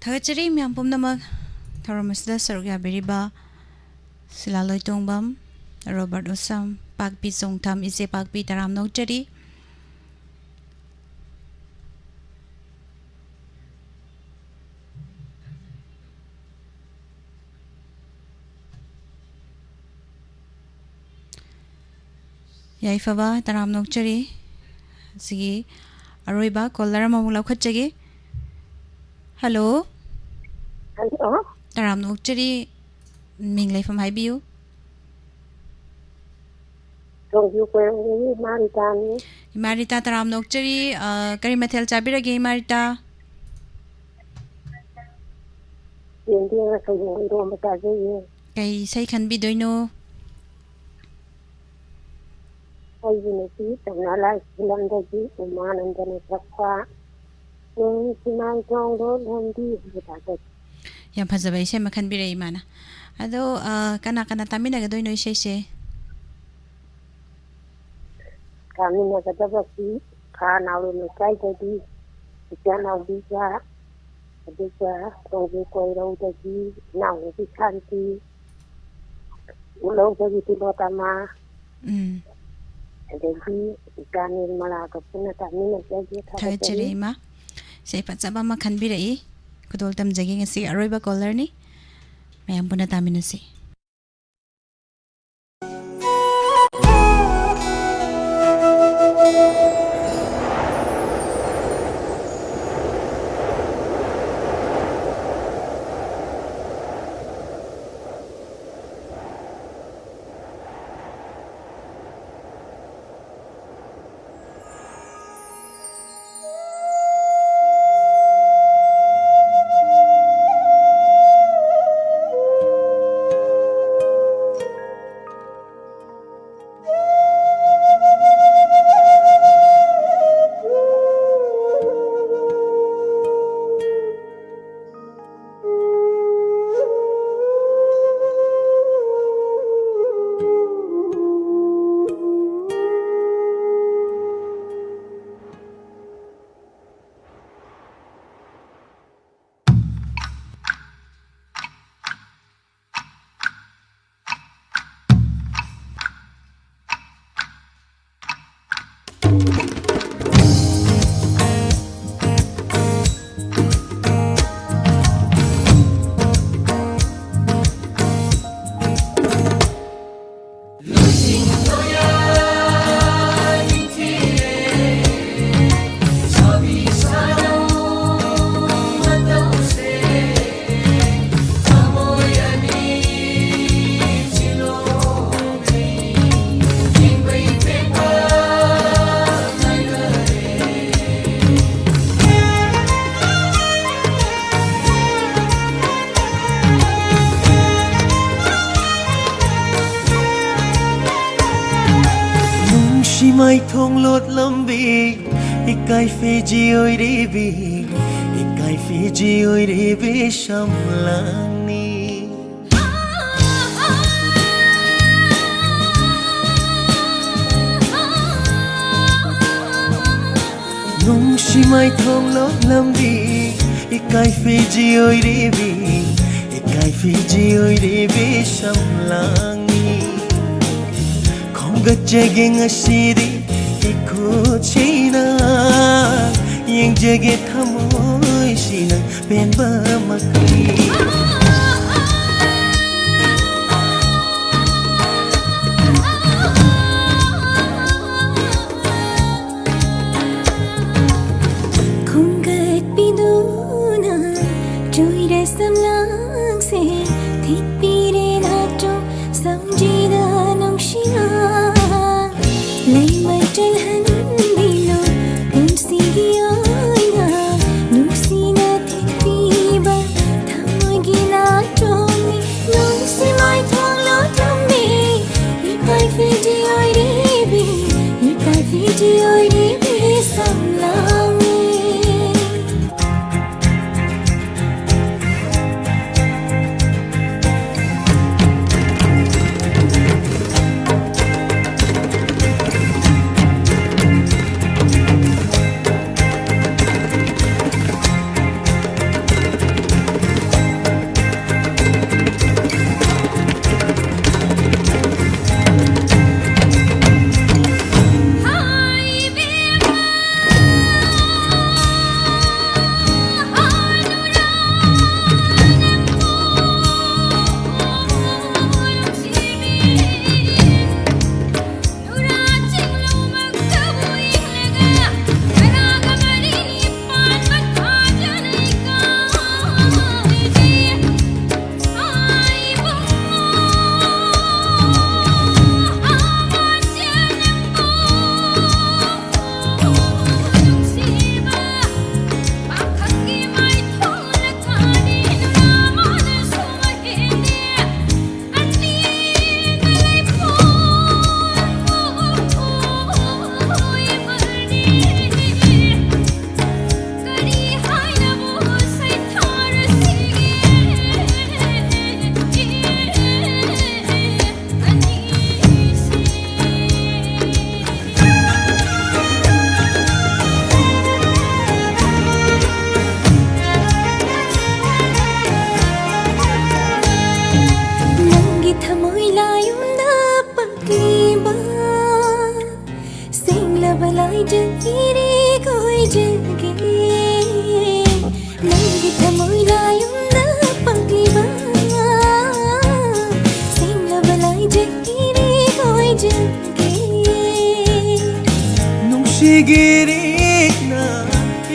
Thagachari miyam pumnamak tharamasda saruk yabiriba Silaloy Tongbam Robert Osam Pagpi Songtham Ise Pagpi Taram Nokchari Yaifava Taram Nokchari Sigi Aroiba Kolara Mamula Khachagi Hello Hello Taram Nokchari Minglay from Hibiu Trong yêu quen với Marita ni Marita Taram Nokchari Kari Mathel Chabiragi Marita Tiền tiền là sử dụng đồ mà ta dây Kay say khan bi doino Hay gì nữa chứ Tổng nó lại lần đây chứ Của mà lần đây này sắp qua Nhưng khi mang trong đó Lần đi Người ta dây Yam phazabay se makhan bi rei mana Ado kana kana tamina ga doino se se Kami nak kata basi Kan awal mekai tadi Ikan awal bisa Bisa Tunggu koi rau tadi Nau di kanti Ulau tadi tu lotama Jadi ikan ni malah kapuna kami nak jadi Thagachari ma se phazaba makhan bi rei Kudol tam jagi ngasi aroiba caller ni Mayam puna tamina se Mai thong lột lâm bi Ikai Fiji oi re bi Ikai Fiji oi re bi Sham lang ni Nung si mai thong lột lâm bi Ikai Fiji oi re bi Ikai Fiji oi re bi Sham lang ni Gajjage ngasidi ikuchina Yang jage thamoy sinang penba makli Khungat piduna Trôi ra xâm lãng xe Thích pire na trô Samjida nông shina Lấy mai trên hắn đi lo Ôn si ghi oi na Nung si na thích phi ba Thang oi ghi na trô mi Nung si mai thong lo thong mi Ikai phi di oi đi bi Ikai phi di oi đi bi Sam lang mi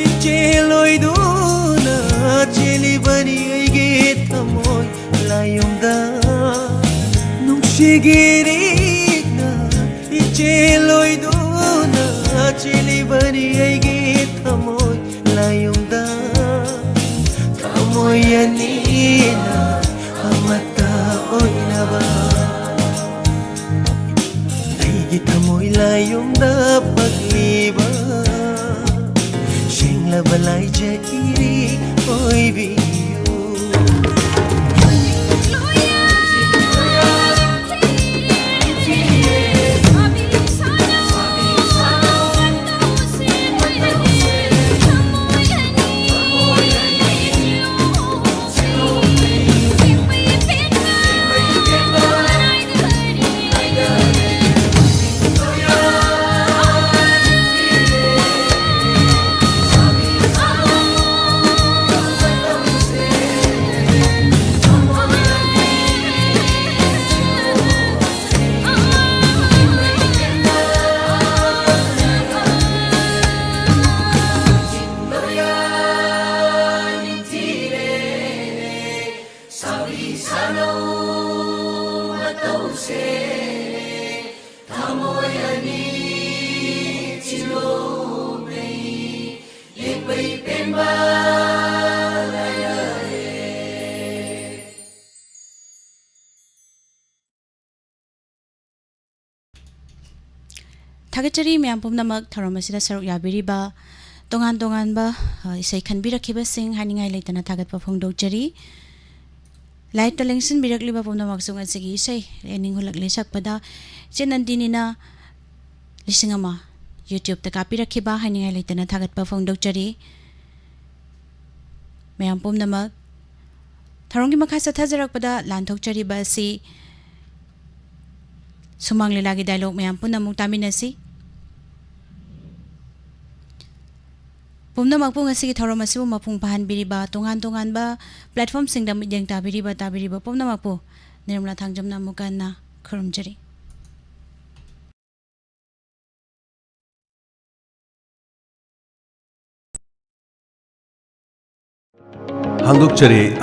ꯏꯆꯦꯂꯣꯏꯗꯨꯅ ꯆꯦꯜꯂꯤꯕꯅꯤ ꯑꯩꯒꯤ ꯊꯃꯣꯏ ꯂꯥꯏꯌꯣꯡꯗ ꯅꯨꯡꯁꯤꯒꯤꯔꯤꯛꯅ ꯏꯆꯦꯂꯣꯏꯗꯨꯅ ꯆꯦꯜꯂꯤꯕꯅꯤ ꯑꯩꯒꯤ ꯊꯃꯣꯏ ꯂꯥꯏꯌꯣꯡꯗ ꯊꯃꯣꯏ ꯑꯅꯤꯅ ꯑꯃꯠꯇ ꯑꯣꯏꯅꯕ ꯑꯩꯒꯤ ꯊꯃꯣꯏ ꯂꯥꯏꯌꯣꯡꯗ ꯄꯛꯂꯤꯕ ꯁꯦꯡꯂꯕ ꯂꯥꯏꯖꯏꯔꯤ ꯑꯣꯏꯕꯤꯌꯨ थागतरी मैम पुमनमक थरमसिदा सरुक याबिरिबा तोंगान तोंगानबा इसै खनबिरखिबसिंग हानिङाइ लेतना थागतपा फोंदोकजरी लाइट तलेंसन बिरकलिबा पुमनमक सुंगसिगी इसै एनिंग हुलकले सकपदा चेनंदिनिना लिसिंगमा YouTube ta कापिरखिबा हानिङाइ लेतना थागतपा फोंदोकजरी मैम पुमनमक थरंगी मखा सथाजरकपदा लानथोकजरीबा असि सुमांग लीलागी डायलॉग मैम पुनमुक तामिनसी पुमनमकपु ngasi thauram asibu mapung pahanbiriba tongan tonganba platform singda midyang tabiriba पुमनमकपु निर्मला थांजमना मुकना खरुमजरी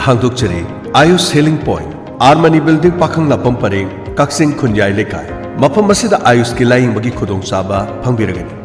हांदोकचरी Ayush healing point Armani building पाखंग नापम परेंग कक्सिंग खुन्याय लेकाय मफम असिदा आयुष की लाइंग बगी खुदोंग चाबा फंगबिरगनी